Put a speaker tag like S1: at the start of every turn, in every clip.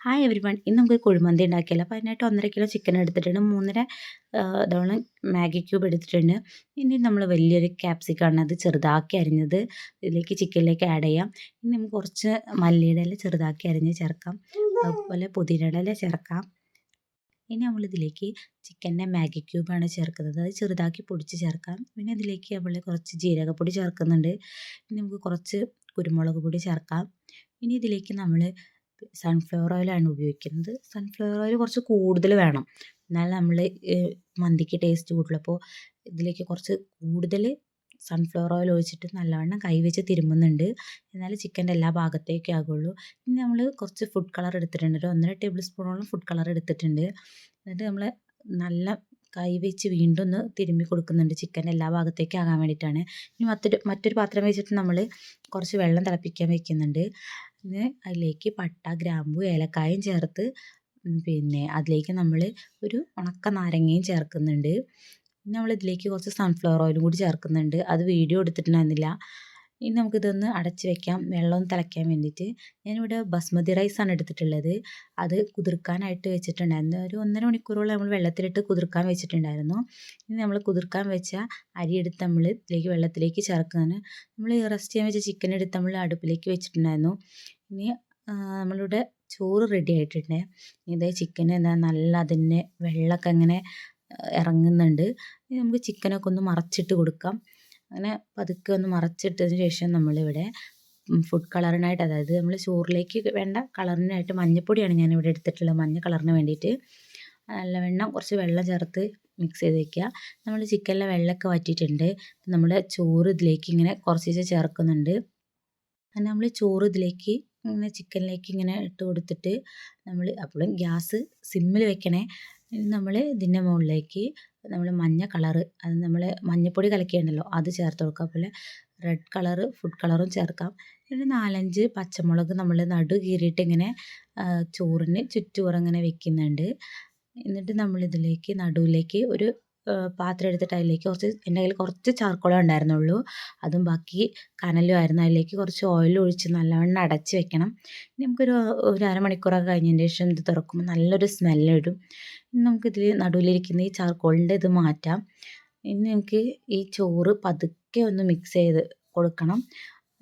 S1: Hi every one. ഇന്ന് നമുക്ക് കുഴിമന്തി ഉണ്ടാക്കിയല്ലോ. അപ്പോൾ അതിനായിട്ട് 1.5 കിലോ ചിക്കൻ എടുത്തിട്ടുണ്ട്, 3.5 ഇതോളം മാഗി ക്യൂബ് എടുത്തിട്ടുണ്ട്. ഇനി നമ്മൾ വലിയൊരു ക്യാപ്സിക്കാണ്, അത് ചെറുതാക്കി അരിഞ്ഞത് ഇതിലേക്ക് ചിക്കനിലേക്ക് ആഡ് ചെയ്യാം. ഇനി നമുക്ക് കുറച്ച് മല്ലിയുടെ ഇല ചെറുതാക്കി അരിഞ്ഞ് ചേർക്കാം, അതുപോലെ പുതിനയുടെ ഇല ചേർക്കാം. ഇനി നമ്മളിതിലേക്ക് ചിക്കൻ്റെ മാഗി ക്യൂബാണ് ചേർക്കുന്നത്, അത് ചെറുതാക്കി പൊടിച്ച് ചേർക്കാം. പിന്നെ ഇതിലേക്ക് നമ്മൾ കുറച്ച് ജീരകപ്പൊടി ചേർക്കുന്നുണ്ട്. ഇനി നമുക്ക് കുറച്ച് കുരുമുളക് പൊടി ചേർക്കാം. ഇനി ഇതിലേക്ക് നമ്മൾ സൺഫ്ലവർ ഓയിലാണ് ഉപയോഗിക്കുന്നത്. സൺഫ്ലവർ ഓയിൽ കുറച്ച് കൂടുതൽ വേണം, എന്നാൽ നമ്മൾ മന്തിക്ക് ടേസ്റ്റ് കൂടുതൽ. അപ്പോൾ ഇതിലേക്ക് കുറച്ച് കൂടുതൽ സൺഫ്ലവർ ഓയിൽ ഒഴിച്ചിട്ട് നല്ലവണ്ണം കൈവച്ച് തിരുമുന്നുണ്ട്, എന്നാൽ ചിക്കൻ്റെ എല്ലാ ഭാഗത്തേക്കും ആകുള്ളൂ. ഇനി നമ്മൾ കുറച്ച് ഫുഡ് കളർ എടുത്തിട്ടുണ്ട്, ഒരു 1.5 ടേബിൾ സ്പൂണോളം ഫുഡ് കളർ എടുത്തിട്ടുണ്ട്. എന്നിട്ട് നമ്മൾ നല്ല കൈവച്ച് വീണ്ടും ഒന്ന് തിരുമ്മി കൊടുക്കുന്നുണ്ട്, ചിക്കൻ്റെ എല്ലാ ഭാഗത്തേക്കും ആകാൻ വേണ്ടിയിട്ടാണ്. ഇനി മറ്റൊരു പാത്രം വെച്ചിട്ട് നമ്മൾ കുറച്ച് വെള്ളം തിളപ്പിക്കാൻ വെക്കുന്നുണ്ട്. പിന്നെ അതിലേക്ക് പട്ട, ഗ്രാമ്പു, ഏലക്കായും ചേർത്ത് പിന്നെ അതിലേക്ക് നമ്മൾ ഒരു ഉണക്ക നാരങ്ങയും ചേർക്കുന്നുണ്ട്. പിന്നെ നമ്മളിതിലേക്ക് കുറച്ച് സൺഫ്ലവർ ഓയിലും കൂടി ചേർക്കുന്നുണ്ട്, അത് വീഡിയോ എടുത്തിട്ടുണ്ടായിരുന്നില്ല. ഇനി നമുക്കിതൊന്ന് അടച്ച് വെക്കാം, വെള്ളം തിളയ്ക്കാൻ വേണ്ടിയിട്ട്. ഞാനിവിടെ ബസ്മതി റൈസാണ് എടുത്തിട്ടുള്ളത്, അത് കുതിർക്കാനായിട്ട് വെച്ചിട്ടുണ്ടായിരുന്നു. ഒരു 1.5 മണിക്കൂറോളം നമ്മൾ വെള്ളത്തിലിട്ട് കുതിർക്കാൻ വെച്ചിട്ടുണ്ടായിരുന്നു. ഇനി നമ്മൾ കുതിർക്കാൻ വെച്ച അരി എടുത്ത് നമ്മൾ ഇതിലേക്ക് വെള്ളത്തിലേക്ക് ചേർക്കുകയാണ്. നമ്മൾ റെസ്റ്റ് ചെയ്യാൻ വെച്ച ചിക്കൻ എടുത്ത് നമ്മൾ അടുപ്പിലേക്ക് വെച്ചിട്ടുണ്ടായിരുന്നു. ഇനി നമ്മളിവിടെ ചോറ് റെഡി ആയിട്ടുണ്ട്. ഇതേ ചിക്കൻ എന്താ നല്ല അതിൻ്റെ വെള്ളമൊക്കെ ഇങ്ങനെ ഇറങ്ങുന്നുണ്ട്. ഇനി നമുക്ക് ചിക്കനൊക്കെ ഒന്ന് മറച്ചിട്ട് കൊടുക്കാം. അങ്ങനെ പതുക്കെ ഒന്ന് മറച്ചിട്ടതിന് ശേഷം നമ്മളിവിടെ ഫുഡ് കളറിനായിട്ട്, അതായത് നമ്മൾ ചോറിലേക്ക് വേണ്ട കളറിനായിട്ട് മഞ്ഞൾപ്പൊടിയാണ് ഞാനിവിടെ എടുത്തിട്ടുള്ളത്, മഞ്ഞ കളറിന് വേണ്ടിയിട്ട്. നല്ലവണ്ണം കുറച്ച് വെള്ളം ചേർത്ത് മിക്സ് ചെയ്ത് വയ്ക്കുക. നമ്മൾ ചിക്കനിലെ വെള്ളമൊക്കെ വറ്റിയിട്ടുണ്ട്. നമ്മുടെ ചോറ് ഇതിലേക്ക് ഇങ്ങനെ കുറച്ച് ചേർക്കുന്നുണ്ട്. അങ്ങനെ നമ്മൾ ചോറ് ഇതിലേക്ക് ഇങ്ങനെ ചിക്കനിലേക്ക് ഇങ്ങനെ ഇട്ട് കൊടുത്തിട്ട് നമ്മൾ അപ്പോഴും ഗ്യാസ് സിമ്മിൽ വെക്കണേ. നമ്മൾ ഇതിൻ്റെ മുകളിലേക്ക് നമ്മൾ മഞ്ഞ കളറ്, അത് നമ്മൾ മഞ്ഞൾപ്പൊടി കലക്കിയിട്ടുണ്ടല്ലോ അത് ചേർത്ത് കൊടുക്കുക. അതുപോലെ റെഡ് കളറ് ഫുഡ് കളറും ചേർക്കാം. പിന്നെ 4-5 പച്ചമുളക് നമ്മൾ നടു കീറിയിട്ട് ഇങ്ങനെ ചോറിന് ചുറ്റുപുറം ഇങ്ങനെ വെക്കുന്നുണ്ട്. എന്നിട്ട് നമ്മളിതിലേക്ക് നടുവിലേക്ക് ഒരു പാത്രം എടുത്തിട്ട് അതിലേക്ക് എൻ്റെ കയ്യിൽ കുറച്ച് ചാർക്കോളേ ഉണ്ടായിരുന്നുള്ളൂ, അതും ബാക്കി കനലുമായിരുന്നു. അതിലേക്ക് കുറച്ച് ഓയിൽ ഒഴിച്ച് നല്ലവണ്ണം അടച്ച് വെക്കണം. ഇനി നമുക്കൊരു അരമണിക്കൂറൊക്കെ കഴിഞ്ഞതിന് ശേഷം ഇത് തുറക്കുമ്പോൾ നല്ലൊരു സ്മെല്ല് ഇടും. ഇനി നമുക്കിതിൽ നടുവിലിരിക്കുന്ന ഈ ചാർക്കോളിൻ്റെ ഇത് മാറ്റാം. ഇനി നമുക്ക് ഈ ചോറ് പതുക്കെ ഒന്ന് മിക്സ് ചെയ്ത് കൊടുക്കണം.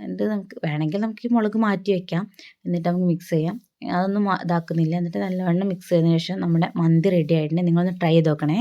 S1: എന്നിട്ട് നമുക്ക് വേണമെങ്കിൽ നമുക്ക് ഈ മുളക് മാറ്റി വയ്ക്കാം, എന്നിട്ട് നമുക്ക് മിക്സ് ചെയ്യാം. അതൊന്നും ഇതാക്കുന്നില്ല. എന്നിട്ട് നല്ലവണ്ണം മിക്സ് ചെയ്തതിന് ശേഷം നമ്മുടെ മന്തി റെഡി ആയിട്ടുണ്ട്. നിങ്ങളൊന്ന് ട്രൈ ചെയ്ത് നോക്കണേ.